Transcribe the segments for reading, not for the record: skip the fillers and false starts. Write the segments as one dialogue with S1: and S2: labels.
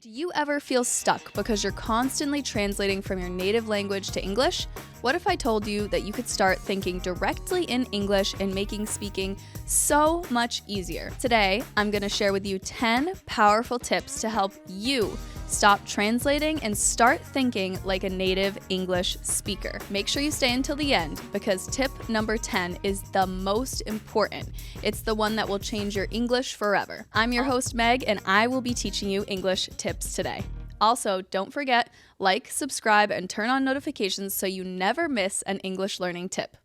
S1: Do you ever feel stuck because you're constantly translating from your native language to English? What if I told you that you could start thinking directly in English and making speaking so much easier? Today, I'm going to share with you 10 powerful tips to help you stop translating and start thinking like a native English speaker. Make sure you stay until the end because tip number 10 is the most important. It's the one that will change your English forever. I'm your host, Meg, and I will be teaching you English tips today. Also, don't forget, like, subscribe, and turn on notifications so you never miss an English learning tip.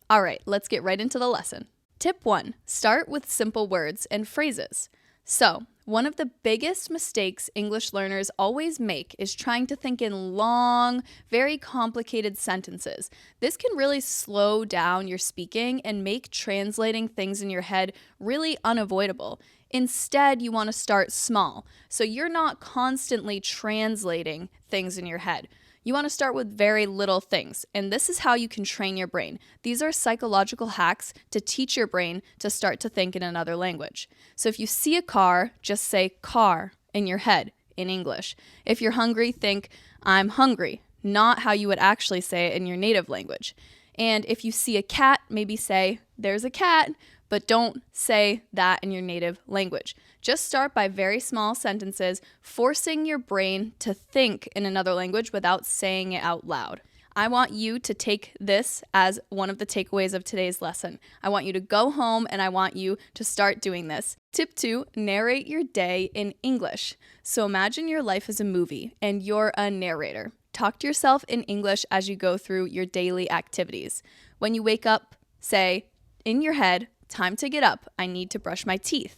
S1: All right, let's get right into the lesson. Tip 1, start with simple words and phrases. So, one of the biggest mistakes English learners always make is trying to think in long, very complicated sentences. This can really slow down your speaking and make translating things in your head really unavoidable. Instead, you want to start small, so you're not constantly translating things in your head. You want to start with very little things, and this is how you can train your brain. These are psychological hacks to teach your brain to start to think in another language. So if you see a car, just say car in your head in English. If you're hungry, think I'm hungry, not how you would actually say it in your native language. And if you see a cat, maybe say there's a cat, but don't say that in your native language. Just start by very small sentences, forcing your brain to think in another language without saying it out loud. I want you to take this as one of the takeaways of today's lesson. I want you to go home and I want you to start doing this. Tip 2, narrate your day in English. So imagine your life is a movie and you're a narrator. Talk to yourself in English as you go through your daily activities. When you wake up, say in your head, time to get up, I need to brush my teeth.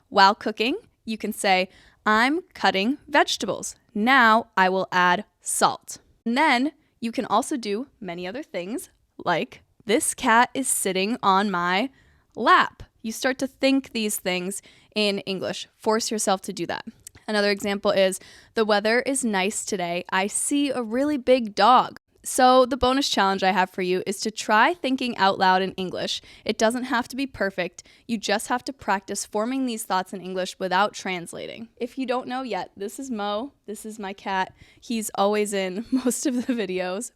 S1: While cooking, you can say, I'm cutting vegetables. Now I will add salt. And then you can also do many other things like, this cat is sitting on my lap. You start to think these things in English. Force yourself to do that. Another example is, the weather is nice today. I see a really big dog. So the bonus challenge I have for you is to try thinking out loud in English. It doesn't have to be perfect. You just have to practice forming these thoughts in English without translating. If you don't know yet, this is Mo. This is my cat. He's always in most of the videos,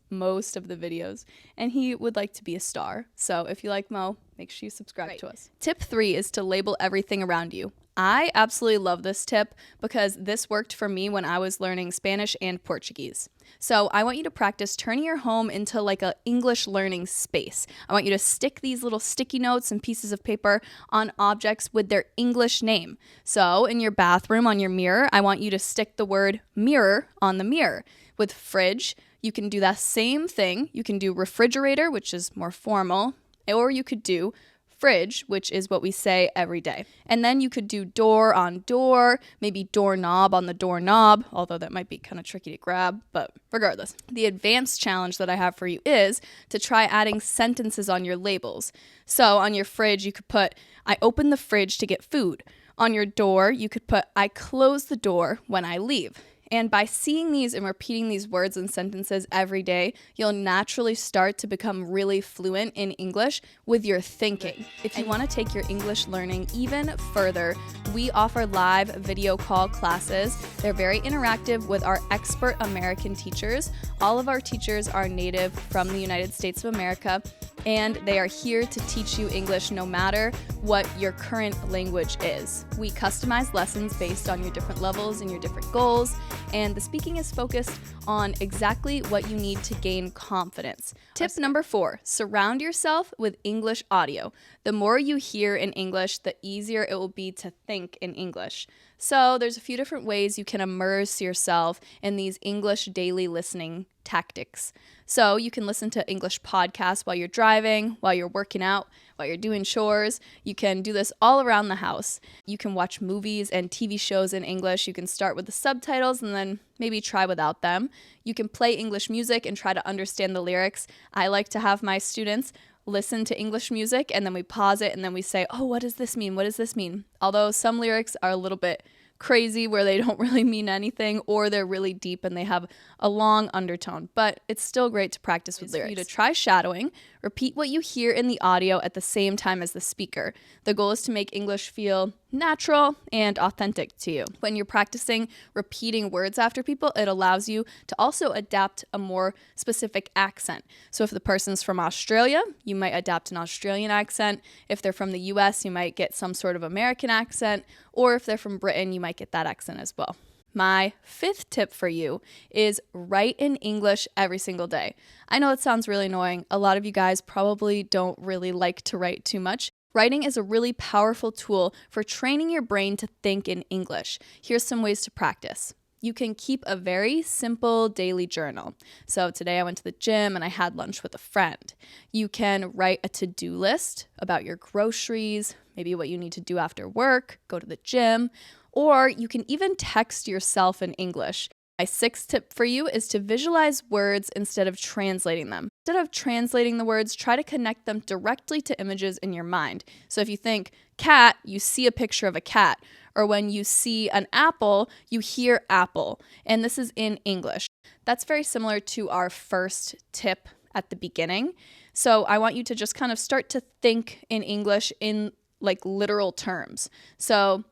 S1: and he would like to be a star. So if you like Mo, make sure you subscribe to us. Tip 3 is to label everything around you. I absolutely love this tip because this worked for me when I was learning Spanish and Portuguese. So I want you to practice turning your home into like an English learning space. I want you to stick these little sticky notes and pieces of paper on objects with their English name. So in your bathroom on your mirror, I want you to stick the word mirror on the mirror. With fridge, you can do that same thing. You can do refrigerator, which is more formal, or you could do fridge, which is what we say every day. And then you could do door on door, maybe doorknob on the doorknob, although that might be kind of tricky to grab, but regardless. The advanced challenge that I have for you is to try adding sentences on your labels. So on your fridge, you could put, I open the fridge to get food. On your door, you could put, I close the door when I leave. And by seeing these and repeating these words and sentences every day, you'll naturally start to become really fluent in English with your thinking. If you want to take your English learning even further, we offer live video call classes. They're very interactive with our expert American teachers. All of our teachers are native from the United States of America, and they are here to teach you English no matter what your current language is. We customize lessons based on your different levels and your different goals, and the speaking is focused on exactly what you need to gain confidence. Tip number 4, surround yourself with English audio. The more you hear in English, the easier it will be to think in English. So there's a few different ways you can immerse yourself in these English daily listening tactics. So you can listen to English podcasts while you're driving, while you're working out, while you're doing chores. You can do this all around the house. You can watch movies and TV shows in English. You can start with the subtitles and then maybe try without them. You can play English music and try to understand the lyrics. I like to have my students listen to English music and then we pause it and then we say, oh, what does this mean? What does this mean? Although some lyrics are a little bit crazy where they don't really mean anything, or they're really deep and they have a long undertone, but it's still great to practice with lyrics. For you to try shadowing, Repeat what you hear in the audio at the same time as the speaker. The goal is to make English feel natural and authentic to you. When you're practicing repeating words after people, it allows you to also adapt a more specific accent. So if the person's from Australia, you might adapt an Australian accent. If they're from the US, you might get some sort of American accent. Or if they're from Britain, you might get that accent as well. My fifth tip for you is write in English every single day. I know it sounds really annoying. A lot of you guys probably don't really like to write too much. Writing is a really powerful tool for training your brain to think in English. Here's some ways to practice. You can keep a very simple daily journal. So today I went to the gym and I had lunch with a friend. You can write a to-do list about your groceries, maybe what you need to do after work, go to the gym, or you can even text yourself in English. My sixth tip for you is to visualize words instead of translating them. Instead of translating the words, try to connect them directly to images in your mind. So if you think cat, you see a picture of a cat. Or when you see an apple, you hear apple. And this is in English. That's very similar to our first tip at the beginning. So I want you to just kind of start to think in English in like literal terms. So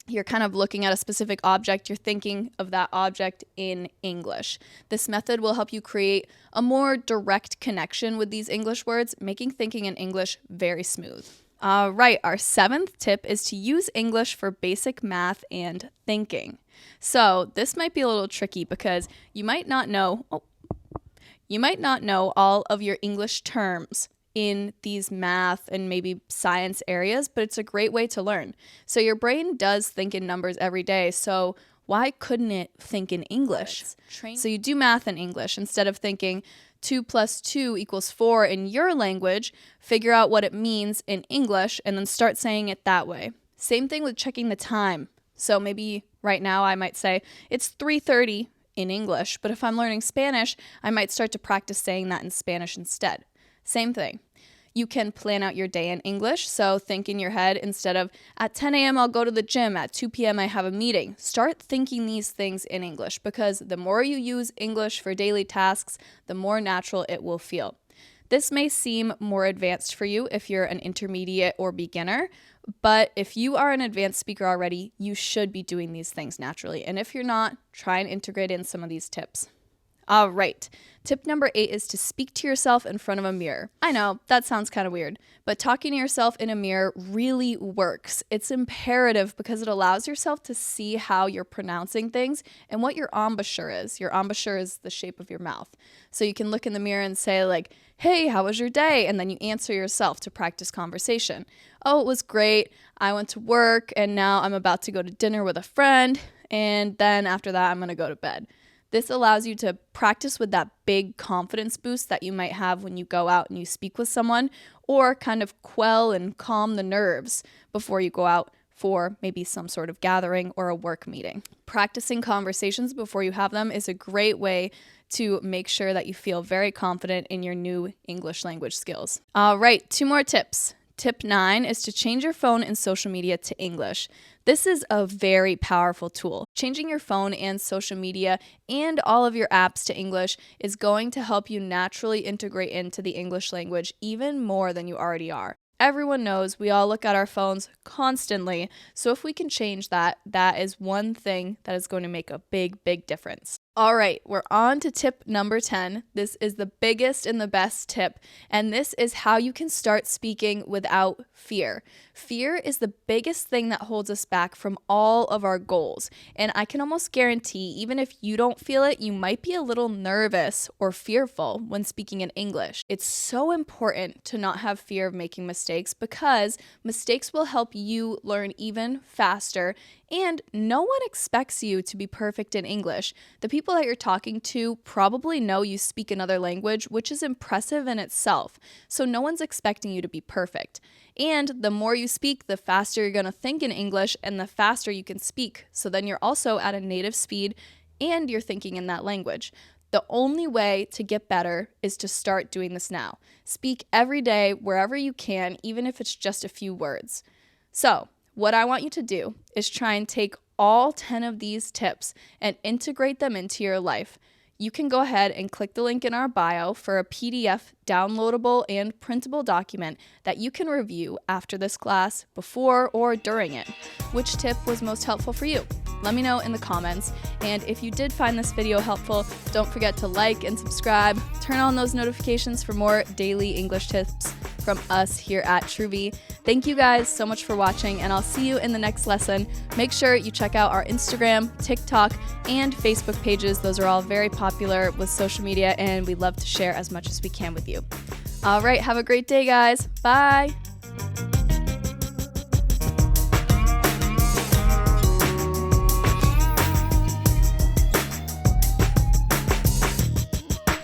S1: you're kind of looking at a specific object, you're thinking of that object in English. This method will help you create a more direct connection with these English words, making thinking in English very smooth. All right, our seventh tip is to use English for basic math and thinking. So this might be a little tricky because you might not know all of your English terms in these math and maybe science areas, but it's a great way to learn. So your brain does think in numbers every day, so why couldn't it think in English? So you do math in English. Instead of thinking 2 + 2 = 4 in your language, figure out what it means in English and then start saying it that way. Same thing with checking the time. So maybe right now I might say it's 3:30 in English, but if I'm learning Spanish, I might start to practice saying that in Spanish instead. Same thing. You can plan out your day in English, so think in your head instead of at 10 a.m. I'll go to the gym, at 2 p.m. I have a meeting. Start thinking these things in English because the more you use English for daily tasks, the more natural it will feel. This may seem more advanced for you if you're an intermediate or beginner, but if you are an advanced speaker already, you should be doing these things naturally. And if you're not, try and integrate in some of these tips. All right. Tip number 8 is to speak to yourself in front of a mirror. I know, that sounds kind of weird, but talking to yourself in a mirror really works. It's imperative because it allows yourself to see how you're pronouncing things and what your embouchure is. Your embouchure is the shape of your mouth. So you can look in the mirror and say like, hey, how was your day? And then you answer yourself to practice conversation. Oh, it was great. I went to work and now I'm about to go to dinner with a friend. And then after that, I'm going to go to bed. This allows you to practice with that big confidence boost that you might have when you go out and you speak with someone, or kind of quell and calm the nerves before you go out for maybe some sort of gathering or a work meeting. Practicing conversations before you have them is a great way to make sure that you feel very confident in your new English language skills. All right, 2 more tips. Tip 9 is to change your phone and social media to English. This is a very powerful tool. Changing your phone and social media and all of your apps to English is going to help you naturally integrate into the English language even more than you already are. Everyone knows we all look at our phones constantly, so if we can change that, that is one thing that is going to make a big, big difference. All right, we're on to tip number 10. This is the biggest and the best tip, and this is how you can start speaking without fear. Fear is the biggest thing that holds us back from all of our goals, and I can almost guarantee, even if you don't feel it, you might be a little nervous or fearful when speaking in English. It's so important to not have fear of making mistakes because mistakes will help you learn even faster. And no one expects you to be perfect in English. The people that you're talking to probably know you speak another language, which is impressive in itself. So no one's expecting you to be perfect. And the more you speak, the faster you're going to think in English and the faster you can speak. So then you're also at a native speed and you're thinking in that language. The only way to get better is to start doing this now. Speak every day, wherever you can, even if it's just a few words. So, what I want you to do is try and take all 10 of these tips and integrate them into your life. you can go ahead and click the link in our bio for a PDF downloadable and printable document that you can review after this class, before or during it. Which tip was most helpful for you? Let me know in the comments. And if you did find this video helpful, don't forget to like and subscribe. Turn on those notifications for more daily English tips from us here at TrueV. Thank you guys so much for watching, and I'll see you in the next lesson. Make sure you check out our Instagram, TikTok, and Facebook pages. Those are all very popular with social media, and we love to share as much as we can with you. All right, have a great day, guys. Bye.